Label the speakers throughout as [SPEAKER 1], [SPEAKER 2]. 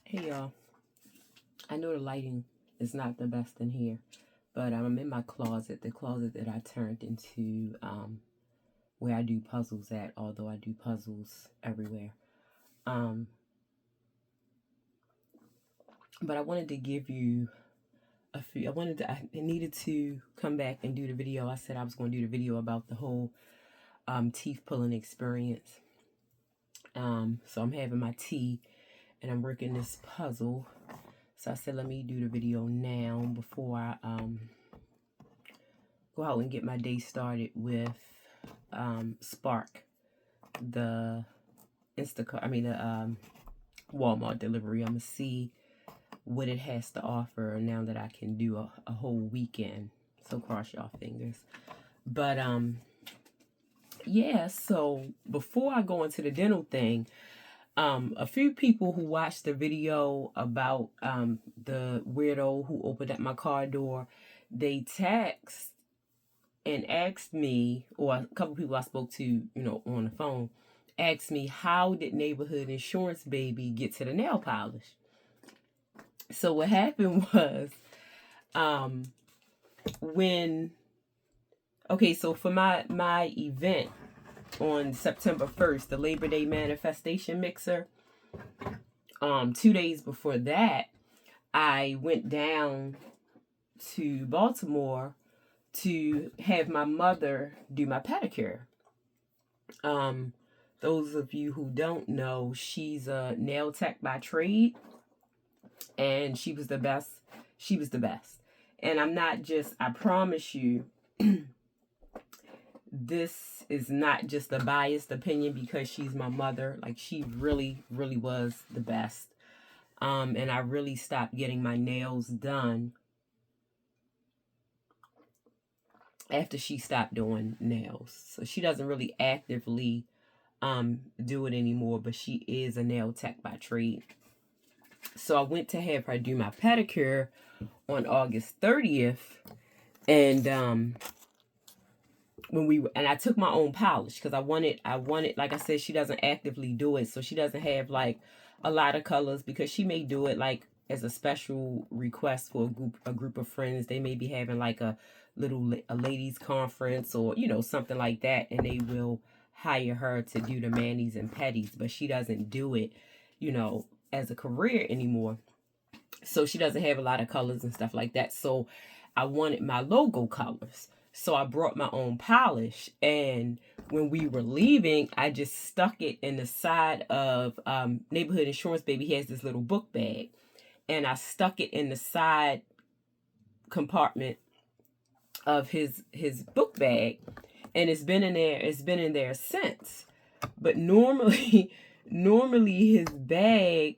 [SPEAKER 1] Hey y'all, I know the lighting is not the best in here, but I'm in my closet, the closet that I turned into where I do puzzles at, although I do puzzles everywhere. Um, but I wanted to give you a few, I needed to come back and do the video. I said I was going to do the video about the whole teeth pulling experience. So I'm having my tea and I'm working this puzzle. So I said, let me do the video now before I go out and get my day started with Spark, the the Walmart delivery. I'm gonna see what it has to offer now that I can do a whole weekend. So cross y'all fingers. But yeah. So before I go into the dental thing, a few people who watched the video about the weirdo who opened up my car door, they text and asked me, or a couple people I spoke to, on the phone, asked me, how did Neighborhood Insurance Baby get to the nail polish? So what happened was, so for my event on September 1st, the Labor Day manifestation mixer, 2 days before that, I went down to Baltimore to have my mother do my pedicure. Those of you who don't know, she's a nail tech by trade, and she was the best. She was the best. And I promise you, this is not just a biased opinion because she's my mother. Like, she really, really was the best. And I really stopped getting my nails done after she stopped doing nails. So she doesn't really actively do it anymore, but she is a nail tech by trade. So I went to have her do my pedicure on August 30th, and I took my own polish because I wanted, like I said, she doesn't actively do it, so she doesn't have like a lot of colors, because she may do it like as a special request for a group of friends. They may be having like a ladies conference or something like that, and they will hire her to do the manis and petties, but she doesn't do it as a career anymore, so she doesn't have a lot of colors and stuff like that. So I wanted my logo colors, so I brought my own polish, and when we were leaving, I just stuck it in the side of Neighborhood Insurance Baby. He has this little book bag, and I stuck it in the side compartment of his book bag, and it's been in there since. But normally his bag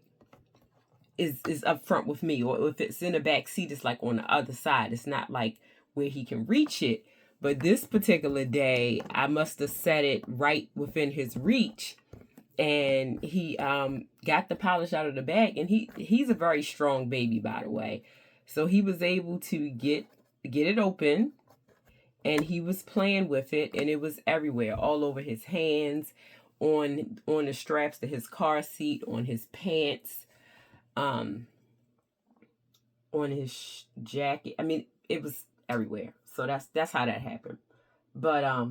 [SPEAKER 1] is up front with me, or if it's in the back seat, it's like on the other side. It's not like where he can reach it. But this particular day, I must have set it right within his reach, and he got the polish out of the bag, and he's a very strong baby, by the way. So he was able to get it open, and he was playing with it, and it was everywhere, all over his hands, on the straps to his car seat, on his pants, on his jacket. I mean, it was everywhere. So that's how that happened. But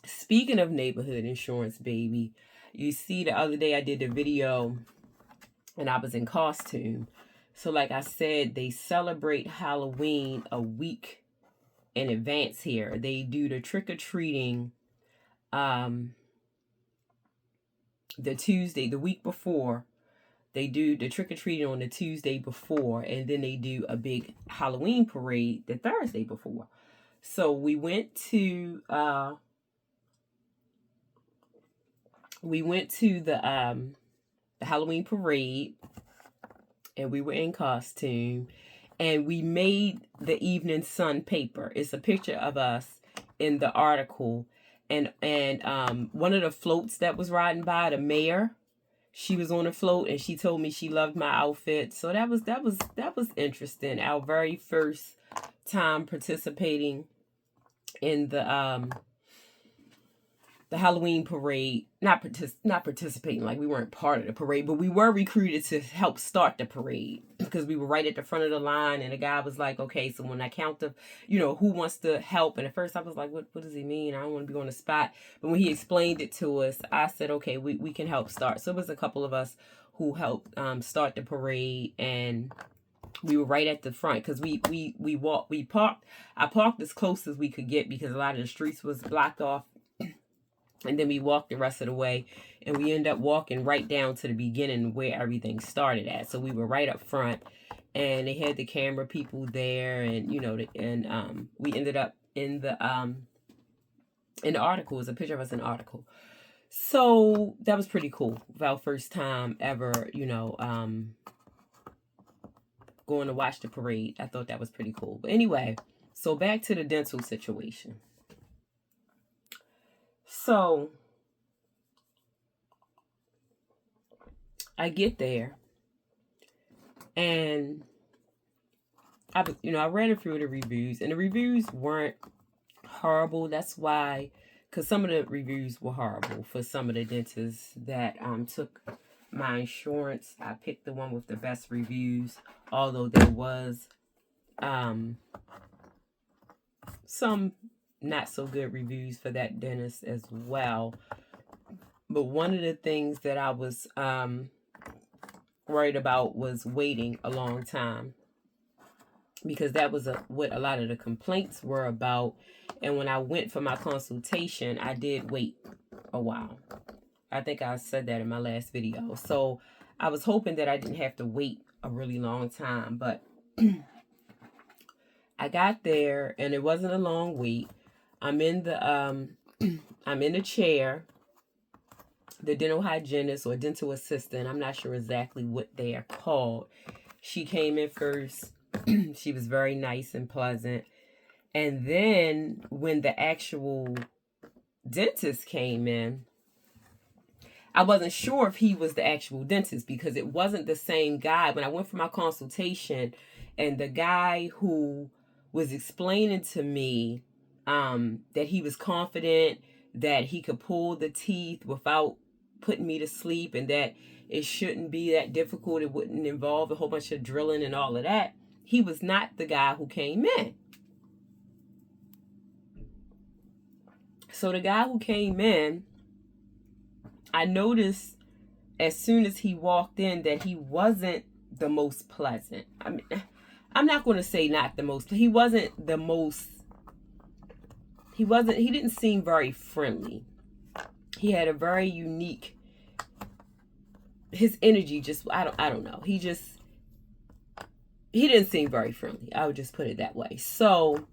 [SPEAKER 1] speaking of Neighborhood Insurance Baby, you see, the other day I did the video and I was in costume. So like I said, they celebrate Halloween a week in advance here. They do the trick-or-treating the Tuesday, the week before. They do the trick-or-treating on the Tuesday before, and then they do a big Halloween parade the Thursday before. So we went to the Halloween parade, and we were in costume, and we made the Evening Sun paper. It's a picture of us in the article, and one of the floats that was riding by, the mayor, she was on a float, and she told me she loved my outfit. So that was interesting. Our very first time participating in the the Halloween parade, not participating, like we weren't part of the parade, but we were recruited to help start the parade because we were right at the front of the line, and the guy was like, okay, so when I count the, who wants to help, and at first I was like, what does he mean? I don't want to be on the spot. But when he explained it to us, I said, okay, we can help start. So it was a couple of us who helped start the parade, and we were right at the front because we parked. I parked as close as we could get because a lot of the streets was blocked off. And then we walked the rest of the way, and we ended up walking right down to the beginning where everything started at. So we were right up front, and they had the camera people there, and we ended up in the article. It was a picture of us in the article. So that was pretty cool. Our first time ever, going to watch the parade. I thought that was pretty cool. But anyway, so back to the dental situation. So I get there, and I read a few of the reviews, and the reviews weren't horrible. That's why, because some of the reviews were horrible for some of the dentists that took my insurance. I picked the one with the best reviews, although there was some not so good reviews for that dentist as well. But one of the things that I was worried about was waiting a long time, because that was what a lot of the complaints were about. And when I went for my consultation, I did wait a while. I think I said that in my last video. So I was hoping that I didn't have to wait a really long time, but I got there and it wasn't a long wait. I'm in the chair. The dental hygienist or dental assistant, I'm not sure exactly what they are called. She came in first. She was very nice and pleasant. And then when the actual dentist came in, I wasn't sure if he was the actual dentist because it wasn't the same guy. When I went for my consultation, and the guy who was explaining to me that he was confident that he could pull the teeth without putting me to sleep, and that it shouldn't be that difficult, it wouldn't involve a whole bunch of drilling and all of that, he was not the guy who came in. So the guy who came in, I noticed as soon as he walked in that he wasn't the most pleasant. I mean, I'm not going to say not the most. He wasn't the most. He didn't seem very friendly. He had a very unique. His energy just, I don't know. He didn't seem very friendly. I would just put it that way. So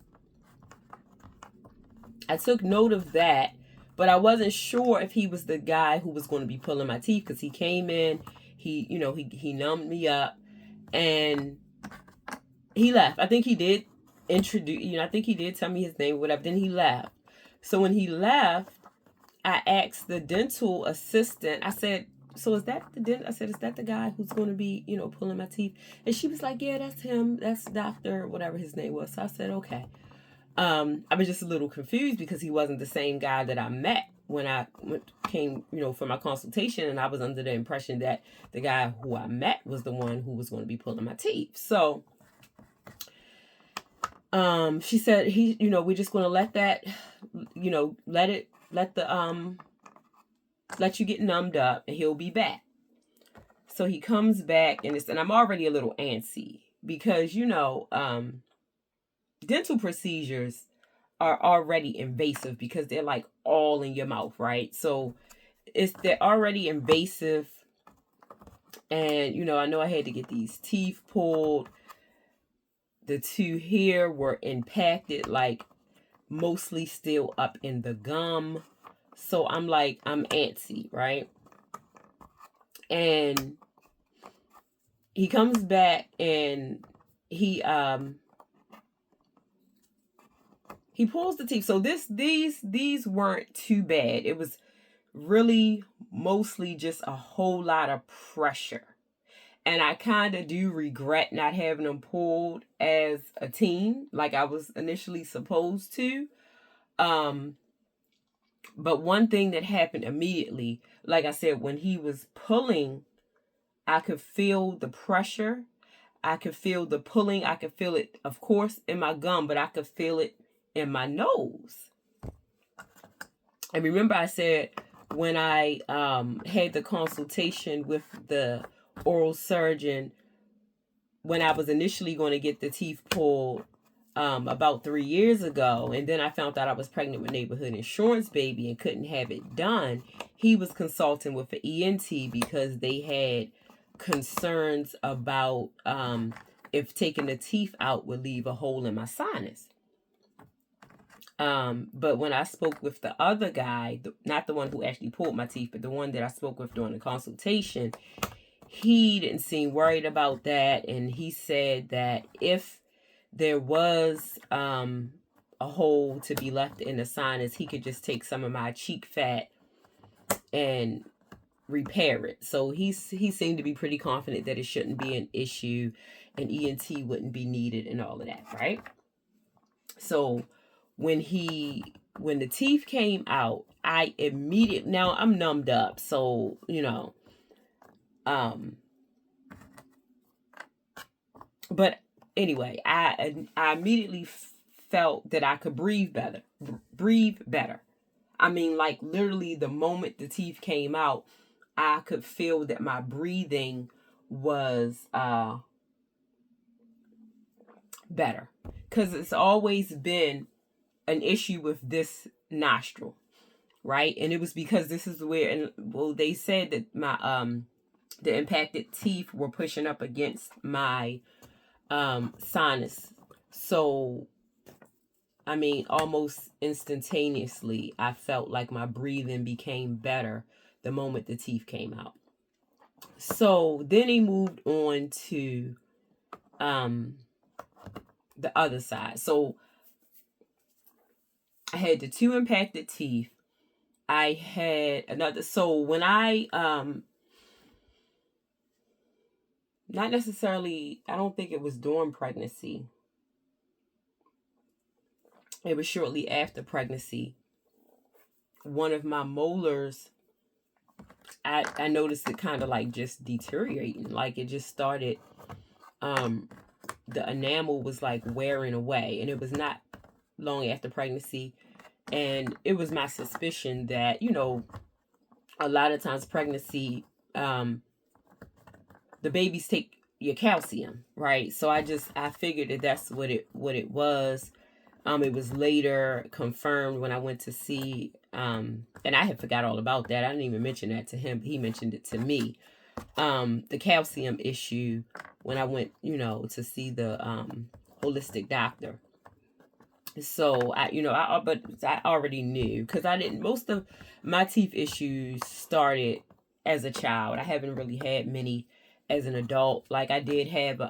[SPEAKER 1] I took note of that, but I wasn't sure if he was the guy who was going to be pulling my teeth, because he came in, he numbed me up, and he left. I think he did introduce, I think he did tell me his name or whatever. Then he left. So when he left, I asked the dental assistant, I said, so is that the dentist? I said, is that the guy who's going to be, pulling my teeth? And she was like, yeah, that's him. That's Dr. whatever his name was. So I said, okay. I was just a little confused because he wasn't the same guy that I met when I came, for my consultation. And I was under the impression that the guy who I met was the one who was going to be pulling my teeth. So she said, we're just going to let that, let you get numbed up and he'll be back. So he comes back, and I'm already a little antsy because, dental procedures are already invasive because they're like all in your mouth, right? So they're already invasive. And, I know I had to get these teeth pulled. The two here were impacted, like mostly still up in the gum. So I'm antsy, right? And he comes back and he pulls the teeth. So these weren't too bad. It was really mostly just a whole lot of pressure. And I kind of do regret not having them pulled as a teen like I was initially supposed to. But one thing that happened immediately, like I said, when he was pulling, I could feel the pressure. I could feel the pulling. I could feel it, of course, in my gum, but I could feel it in my nose. And remember I said when I had the consultation with the oral surgeon, when I was initially going to get the teeth pulled about 3 years ago, and then I found out I was pregnant with neighborhood insurance baby and couldn't have it done, he was consulting with an ENT because they had concerns about if taking the teeth out would leave a hole in my sinus. But when I spoke with the other guy, not the one who actually pulled my teeth, but the one that I spoke with during the consultation, he didn't seem worried about that. And he said that if there was a hole to be left in the sinus, he could just take some of my cheek fat and repair it. So he seemed to be pretty confident that it shouldn't be an issue and ENT wouldn't be needed and all of that, right? So when the teeth came out, I immediately, now I'm numbed up, so but anyway, I immediately felt that I could breathe better. I mean, like literally the moment the teeth came out, I could feel that my breathing was better, because it's always been an issue with this nostril, right? And it was because this is where, and well, they said that my the impacted teeth were pushing up against my sinus. So I mean, almost instantaneously, I felt like my breathing became better the moment the teeth came out. So then he moved on to the other side. So I had the 2 impacted teeth. I had another. So when I not necessarily, I don't think it was during pregnancy. It was shortly after pregnancy. One of my molars, I noticed it kind of like just deteriorating. Like it just started, the enamel was like wearing away, and it was not long after pregnancy. And it was my suspicion that, a lot of times pregnancy, the babies take your calcium, right? So I figured that that's what it was. It was later confirmed when I went to see, and I had forgot all about that. I didn't even mention that to him. He mentioned it to me. The calcium issue when I went, to see the holistic doctor. So but I already knew, because most of my teeth issues started as a child. I haven't really had many as an adult. Like I did have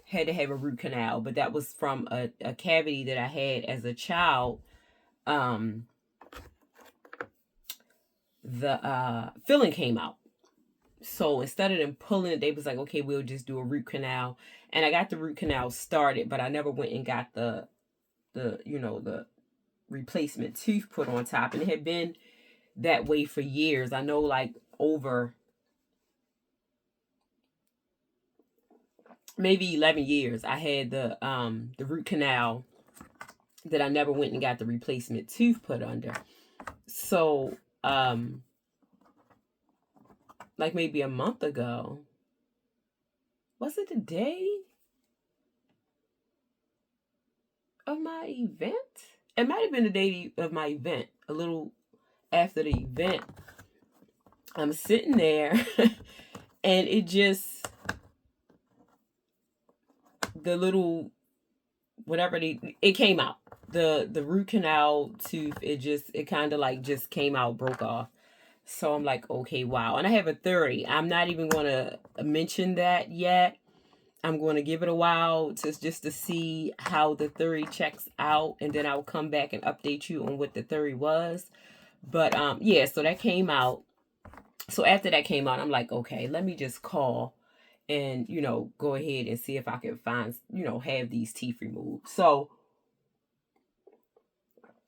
[SPEAKER 1] had to have a root canal, but that was from a cavity that I had as a child. The filling came out. So instead of them pulling it, they was like, okay, we'll just do a root canal. And I got the root canal started, but I never went and got the replacement tooth put on top. And it had been that way for years. I know, like over maybe 11 years, I had the root canal that I never went and got the replacement tooth put under. So like maybe a month ago, was it the day of my event? It might have been the day of my event. A little after the event, I'm sitting there and it just, the little whatever it came out, the root canal tooth, it kind of like just came out, broke off. So I'm like, okay, wow. And I have a theory. I'm not even going to mention that yet. I'm going to give it a while just to see how the theory checks out, and then I'll come back and update you on what the theory was. But yeah, so that came out. So after that came out, I'm like, okay, let me just call and go ahead and see if I can find have these teeth removed. So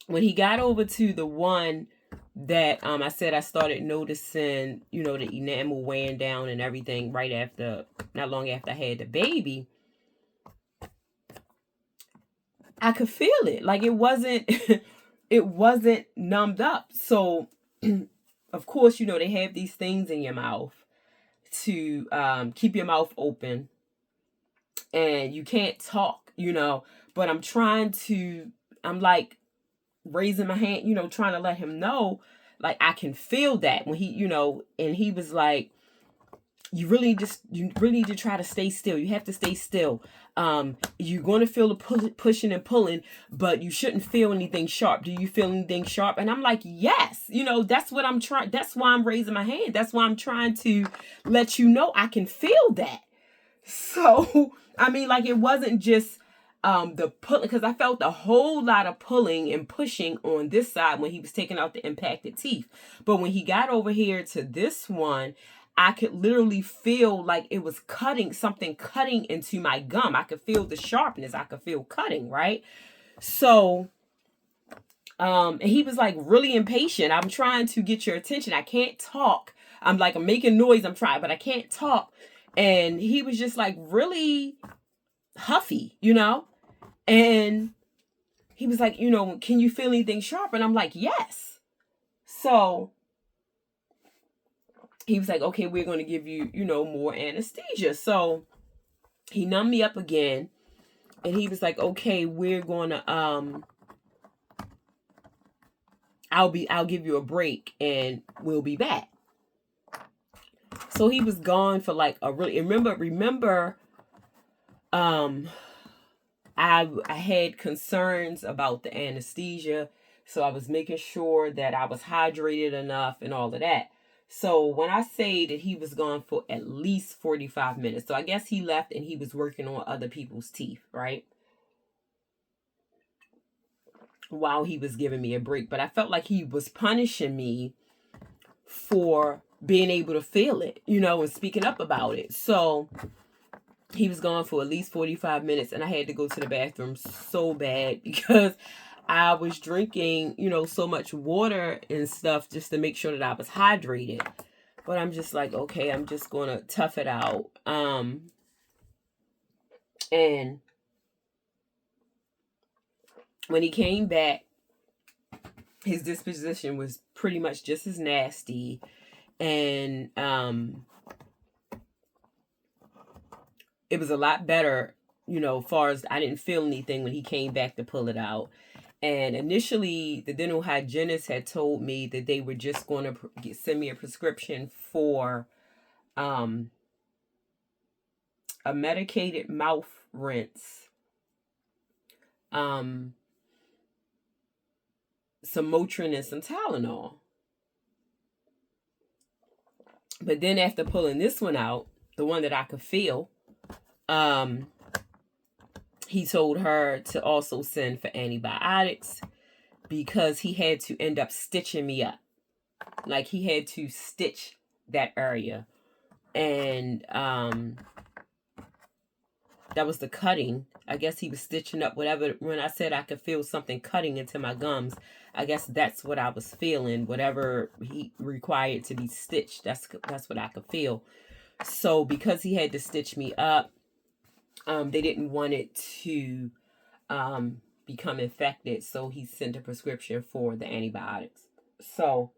[SPEAKER 1] when he got over to the one that I said I started noticing, you know, the enamel wearing down and everything right after, not long after I had the baby, I could feel it. Like it wasn't it wasn't numbed up. So of course, you know, they have these things in your mouth to keep your mouth open, and you can't talk, you know, but I'm like raising my hand, you know, trying to let him know, like, I can feel that when he, you know, and he was like, you really need to try to stay still. You have to stay still. You're going to feel the pushing and pulling, but you shouldn't feel anything sharp. Do you feel anything sharp? And I'm like, yes, you know, that's what I'm trying. That's why I'm raising my hand. That's why I'm trying to let you know I can feel that. So, I mean, like, it wasn't just the pulling, because I felt a whole lot of pulling and pushing on this side when he was taking out the impacted teeth. But when he got over here to this one, I could literally feel like it was something cutting into my gum. I could feel the sharpness. I could feel cutting, right? So, and he was like really impatient. I'm trying to get your attention. I can't talk. I'm making noise. I'm trying, but I can't talk. And he was just like really huffy, you know? And he was like, you know, can you feel anything sharp? And I'm like, yes. So he was like, okay, we're going to give you, you know, more anesthesia. So he numbed me up again. And he was like, okay, we're going to, I'll give you a break and we'll be back. So he was gone for like a really, remember, I had concerns about the anesthesia, so I was making sure that I was hydrated enough and all of that. So when I say that he was gone for at least 45 minutes, so I guess he left and he was working on other people's teeth, right? While he was giving me a break. But I felt like he was punishing me for being able to feel it, you know, and speaking up about it. So he was gone for at least 45 minutes, and I had to go to the bathroom so bad because I was drinking, you know, so much water and stuff just to make sure that I was hydrated. But I'm just like, okay, I'm just going to tough it out. And when he came back, his disposition was pretty much just as nasty. And it was a lot better, you know, as far as I didn't feel anything when he came back to pull it out. And initially, the dental hygienist had told me that they were just going to send me a prescription for a medicated mouth rinse, some Motrin and some Tylenol. But then after pulling this one out, the one that I could feel, he told her to also send for antibiotics because he had to end up stitching me up. Like he had to stitch that area. And that was the cutting. I guess he was stitching up whatever. When I said I could feel something cutting into my gums, I guess that's what I was feeling. Whatever he required to be stitched, that's what I could feel. So because he had to stitch me up, they didn't want it to become infected, so he sent a prescription for the antibiotics. So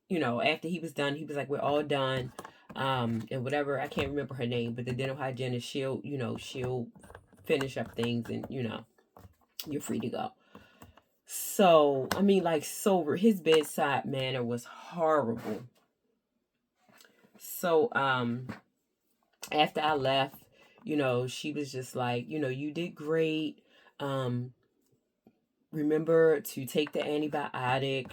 [SPEAKER 1] you know, after he was done, he was like, we're all done. And whatever, I can't remember her name, but the dental hygienist, she'll finish up things and, you know, you're free to go. So, I mean, like, sober, his bedside manner was horrible. So, after I left, you know, she was just like, you know, you did great. Remember to take the antibiotic.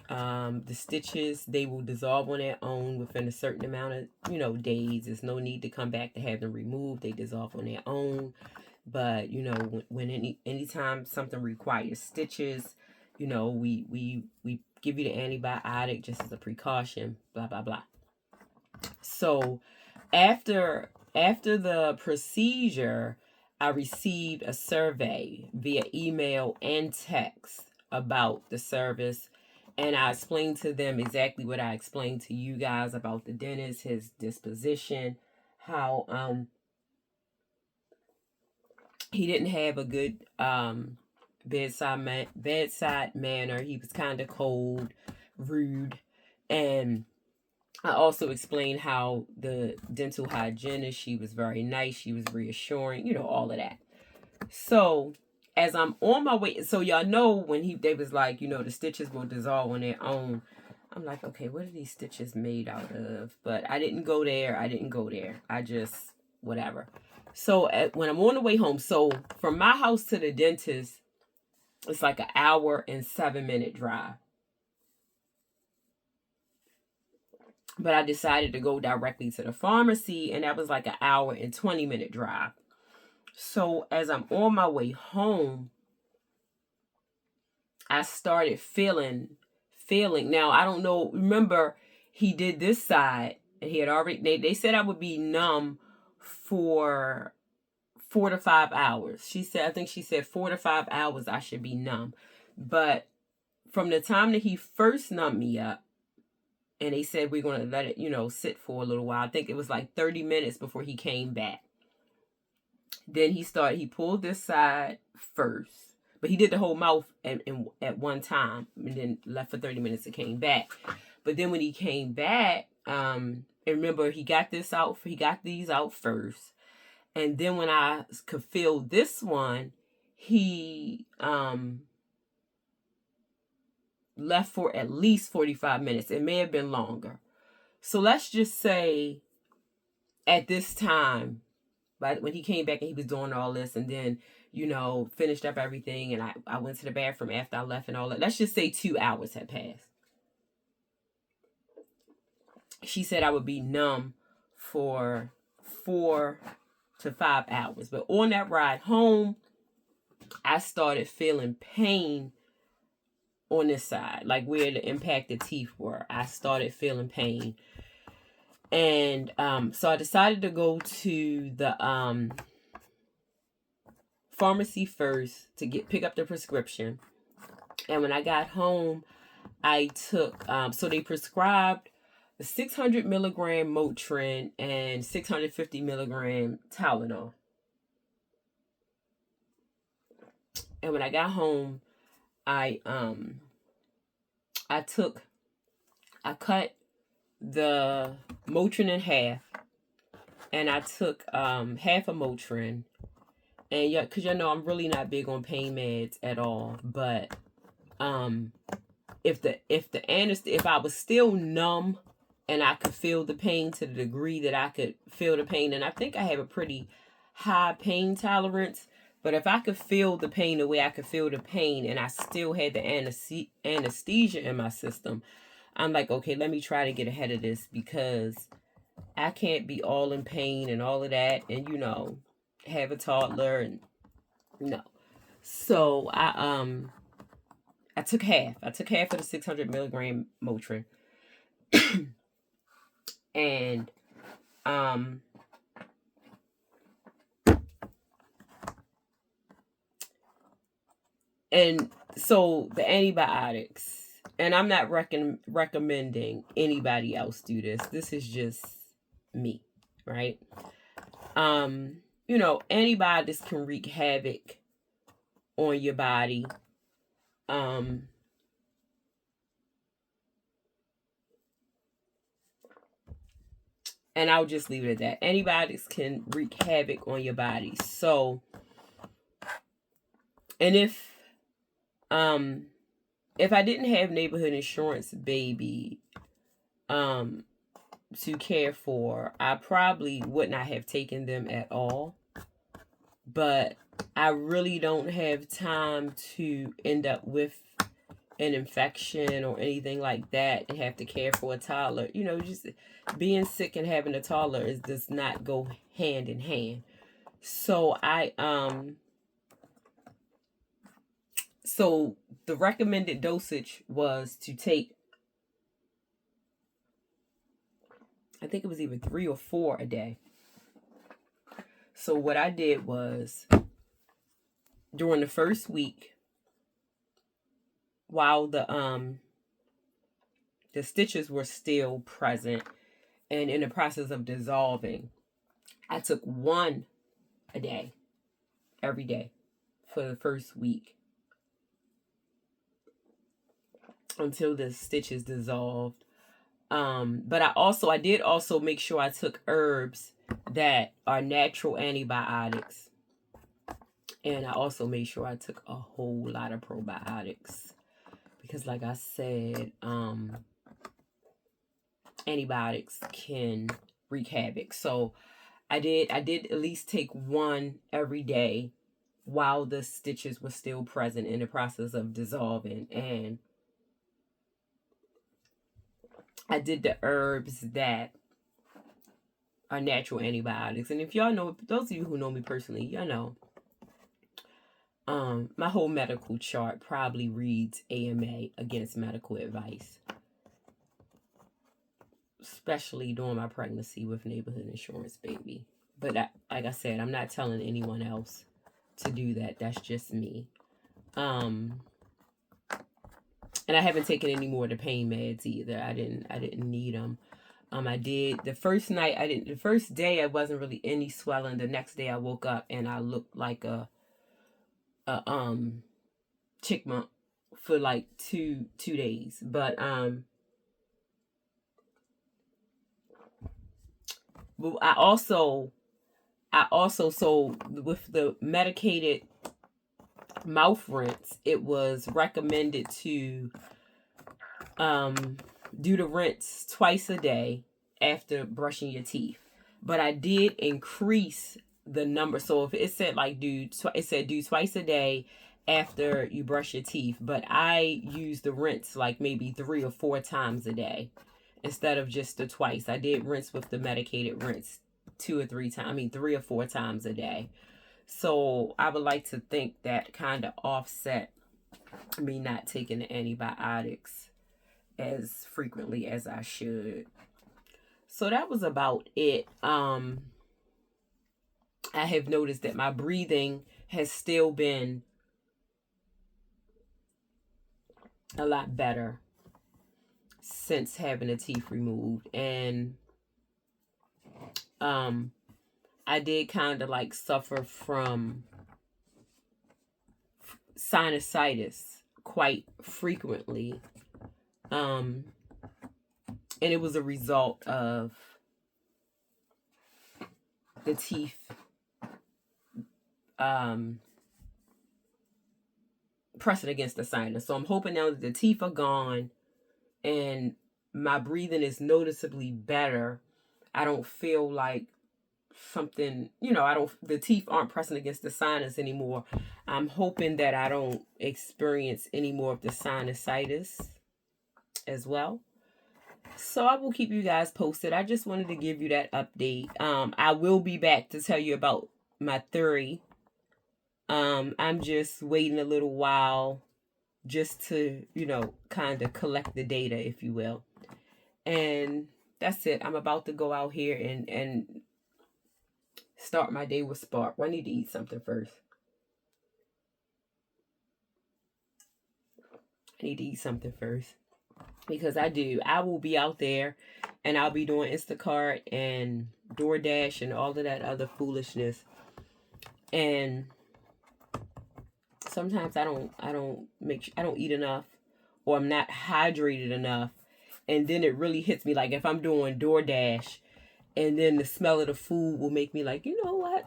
[SPEAKER 1] The stitches, they will dissolve on their own within a certain amount of, you know, days. There's no need to come back to have them removed. They dissolve on their own. But, you know, when anytime something requires stitches, you know, we give you the antibiotic just as a precaution, blah, blah, blah. So after the procedure, I received a survey via email and text about the service, and I explained to them exactly what I explained to you guys about the dentist, his disposition, how he didn't have a good bedside manner. He was kind of cold, rude, and I also explained how the dental hygienist, she was very nice, she was reassuring, all of that. So as I'm on my way, so y'all know when they was like, the stitches will dissolve on their own. I'm like, okay, what are these stitches made out of? But I didn't go there. I just, whatever. So when I'm on the way home, so from my house to the dentist, it's like an hour and 7-minute drive. But I decided to go directly to the pharmacy, and that was like an hour and 20-minute drive. So as I'm on my way home, I started feeling. Now, I don't know. Remember, he did this side, and he had already, they said I would be numb for 4 to 5 hours. I think she said 4 to 5 hours I should be numb. But from the time that he first numbed me up, and they said we're going to let it, sit for a little while. I think it was like 30 minutes before he came back. Then he pulled this side first. But he did the whole mouth at one time, and then left for 30 minutes and came back. But then when he came back, and remember, he got these out first. And then when I could feel this one, he left for at least 45 minutes. It may have been longer. So let's just say at this time, but when he came back and he was doing all this, and then, finished up everything, and I went to the bathroom after I left and all that. Let's just say 2 hours had passed. She said I would be numb for 4 to 5 hours. But on that ride home, I started feeling pain on this side, like where the impacted teeth were. I started feeling pain. And so I decided to go to the pharmacy first to pick up the prescription. And when I got home, I took, so they prescribed 600 milligram Motrin and 650 milligram Tylenol. And when I got home, I cut the Motrin in half, and I took half a Motrin, and yeah, because I'm really not big on pain meds at all. But if I was still numb and I could feel the pain to the degree that I could feel the pain, and I think I have a pretty high pain tolerance. But if I could feel the pain the way I could feel the pain, and I still had the anesthesia in my system, I'm like, okay, let me try to get ahead of this, because I can't be all in pain and all of that, and have a toddler, and no. So I took half. I took half of the 600 milligram Motrin, and and so the antibiotics, and I'm not recommending anybody else do this. This is just me, right? Antibiotics can wreak havoc on your body. And I'll just leave it at that. Antibiotics can wreak havoc on your body. So, and if I didn't have neighborhood insurance baby to care for, I probably would not have taken them at all. But I really don't have time to end up with an infection or anything like that and have to care for a toddler. Just being sick and having a toddler does not go hand in hand. So so the recommended dosage was to take, I think it was either 3 or 4 a day. So what I did was, during the first week, while the stitches were still present and in the process of dissolving, I took one a day, every day, for the first week, until the stitches dissolved. But I did also make sure I took herbs that are natural antibiotics. And I also made sure I took a whole lot of probiotics. Because like I said, antibiotics can wreak havoc. So I did at least take one every day while the stitches were still present in the process of dissolving. And I did the herbs that are natural antibiotics. And if y'all know, those of you who know me personally, y'all know, my whole medical chart probably reads AMA, against medical advice, especially during my pregnancy with Neighborhood Insurance, baby. But like I said, I'm not telling anyone else to do that. That's just me. And I haven't taken any more of the pain meds either. I didn't need them. I did the first night. The first day I wasn't really any swelling. The next day I woke up and I looked like a chipmunk for like two days. But I also so with the medicated mouth rinse, it was recommended to do the rinse twice a day after brushing your teeth. But I did increase the number. So if it said like do twice a day after you brush your teeth, but I use the rinse like maybe 3 or 4 times a day instead of just the twice. I did rinse with the medicated rinse 3 or 4 times a day. So I would like to think that kind of offset me not taking the antibiotics as frequently as I should. So that was about it. I have noticed that my breathing has still been a lot better since having the teeth removed. And I did kind of like suffer from sinusitis quite frequently. And it was a result of the teeth pressing against the sinus. So I'm hoping now that the teeth are gone and my breathing is noticeably better. I don't feel like something, the teeth aren't pressing against the sinus anymore. I'm hoping that I don't experience any more of the sinusitis as well. So I will keep you guys posted. I just wanted to give you that update. I will be back to tell you about my theory. I'm just waiting a little while just to, kind of collect the data, if you will. And that's it. I'm about to go out here and start my day with Spark. I need to eat something first. Because I will be out there and I'll be doing Instacart and DoorDash and all of that other foolishness. And sometimes I don't eat enough, or I'm not hydrated enough. And then it really hits me, like if I'm doing DoorDash and then the smell of the food will make me like, you know what?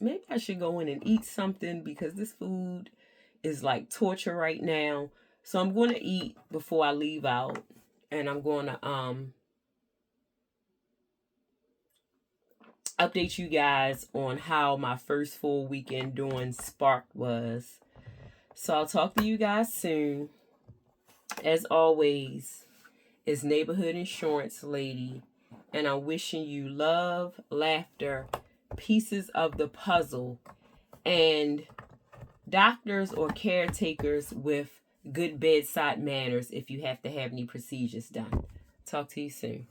[SPEAKER 1] Maybe I should go in and eat something because this food is like torture right now. So I'm going to eat before I leave out, and I'm going to update you guys on how my first full weekend doing Spark was. So I'll talk to you guys soon. As always, it's Neighborhood Insurance Lady, and I'm wishing you love, laughter, pieces of the puzzle, and doctors or caretakers with good bedside manners if you have to have any procedures done. Talk to you soon.